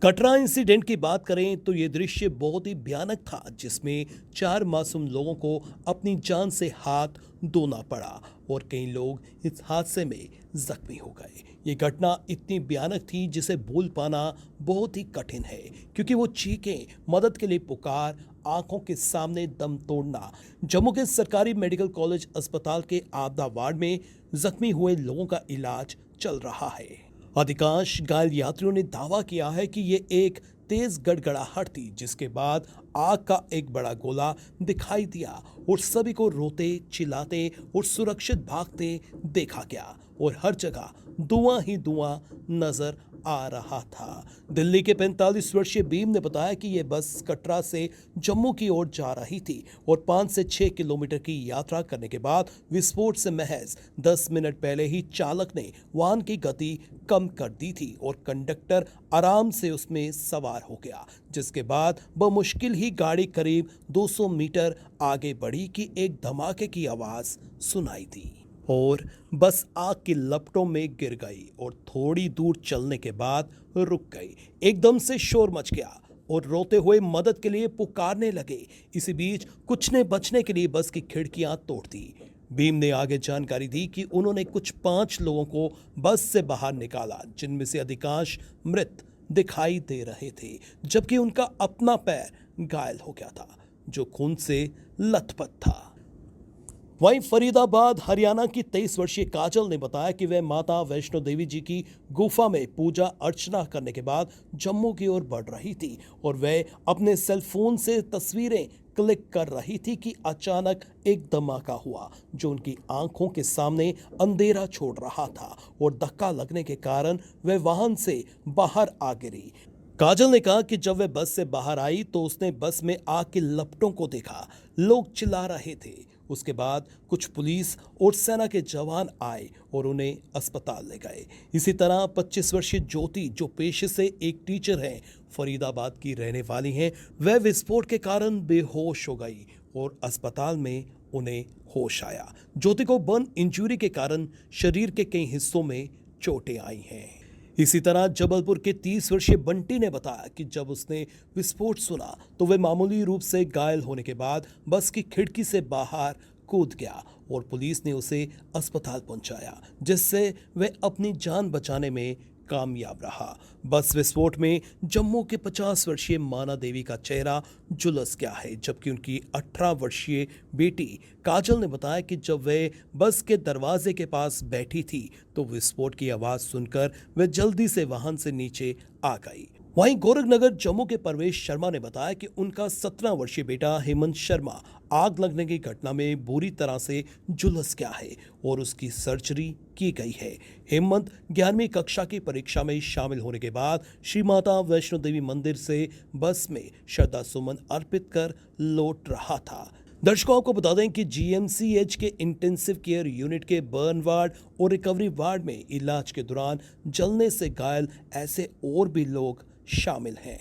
Katra incident की बात करें तो ये दृश्य बहुत ही भयानक था, जिसमें 4 मासूम लोगों को अपनी जान से हाथ धोना पड़ा और कई लोग इस हादसे में जख्मी हो गए। ये घटना इतनी भयानक थी जिसे भूल पाना बहुत ही कठिन है, क्योंकि वो चीखें, मदद के लिए पुकार, आंखों के सामने दम तोड़ना। जम्मू के सरकारी मेडिकल कॉलेज अस्पताल के आपदा वार्ड में जख्मी हुए लोगों का इलाज चल रहा है। अधिकांश घायल यात्रियों ने दावा किया है कि ये एक तेज गड़गड़ाहट थी, जिसके बाद आग का एक बड़ा गोला दिखाई दिया और सभी को रोते, चिल्लाते और सुरक्षित भागते देखा गया और हर जगह धुआं ही धुआं नजर आ रहा था। दिल्ली के 45 वर्षीय भीम ने बताया कि यह बस कटरा से जम्मू की ओर जा रही थी और 5 से 6 किलोमीटर की यात्रा करने के बाद विस्फोट से महज 10 मिनट पहले ही चालक ने वाहन की गति कम कर दी थी और कंडक्टर आराम से उसमें सवार हो गया, जिसके बाद बमुश्किल ही गाड़ी करीब 200 मीटर आगे बढ़ी कि एक धमाके की आवाज सुनाई दी और बस आग की लपटों में गिर गई और थोड़ी दूर चलने के बाद रुक गई। एकदम से शोर मच गया और रोते हुए मदद के लिए पुकारने लगे। इसी बीच कुछ ने बचने के लिए बस की खिड़कियां तोड़ दी। भीम ने आगे जानकारी दी कि उन्होंने कुछ 5 लोगों को बस से बाहर निकाला, जिनमें से अधिकांश मृत दिखाई दे रहे थे, जबकि उनका अपना पैर घायल हो गया था, जो खून से लथपथ था। वहीं फरीदाबाद हरियाणा की 23 वर्षीय काजल ने बताया कि वह माता वैष्णो देवी जी की गुफा में पूजा अर्चना करने के बाद जम्मू की ओर बढ़ रही थी और वह अपने सेल फोन से तस्वीरें क्लिक कर रही थी कि अचानक एक धमाका हुआ, जो उनकी आंखों के सामने अंधेरा छोड़ रहा था और धक्का लगने के कारण वह वाहन से बाहर आ गिरी। काजल ने कहा कि जब वह बस से बाहर आई तो उसने बस में आग की लपटों को देखा। लोग चिल्ला रहे थे। उसके बाद कुछ पुलिस और सेना के जवान आए और उन्हें अस्पताल ले गए। इसी तरह 25 वर्षीय ज्योति, जो पेशे से एक टीचर हैं, फरीदाबाद की रहने वाली हैं, वह विस्फोट के कारण बेहोश हो गई और अस्पताल में उन्हें होश आया। ज्योति को बर्न इंजरी के कारण शरीर के कई हिस्सों में चोटें आई हैं। इसी तरह जबलपुर के 30 वर्षीय बंटी ने बताया कि जब उसने विस्फोट सुना तो वह मामूली रूप से घायल होने के बाद बस की खिड़की से बाहर कूद गया और पुलिस ने उसे अस्पताल पहुंचाया, जिससे वह अपनी जान बचाने में कामयाब रहा। बस विस्फोट में जम्मू के 50 वर्षीय माना देवी का चेहरा झुलस गया है, जबकि उनकी 18 वर्षीय बेटी काजल ने बताया कि जब वह बस के दरवाजे के पास बैठी थी तो विस्फोट की आवाज सुनकर वह जल्दी से वाहन से नीचे आ गई। वहीं गोरखनगर जम्मू के परवेश शर्मा ने बताया कि उनका 17 वर्षीय बेटा हेमंत शर्मा आग लगने की घटना में बुरी तरह से झुलस गया है और उसकी सर्जरी की गई है। हेमंत 11वीं कक्षा की परीक्षा में शामिल होने के बाद श्री माता वैष्णो देवी मंदिर से बस में श्रद्धा सुमन अर्पित कर लौट रहा था। दर्शकों को बता दें कि जीएमसीएच के इंटेंसिव केयर यूनिट के बर्न वार्ड और रिकवरी वार्ड में इलाज के दौरान जलने से घायल ऐसे और भी लोग शामिल हैं।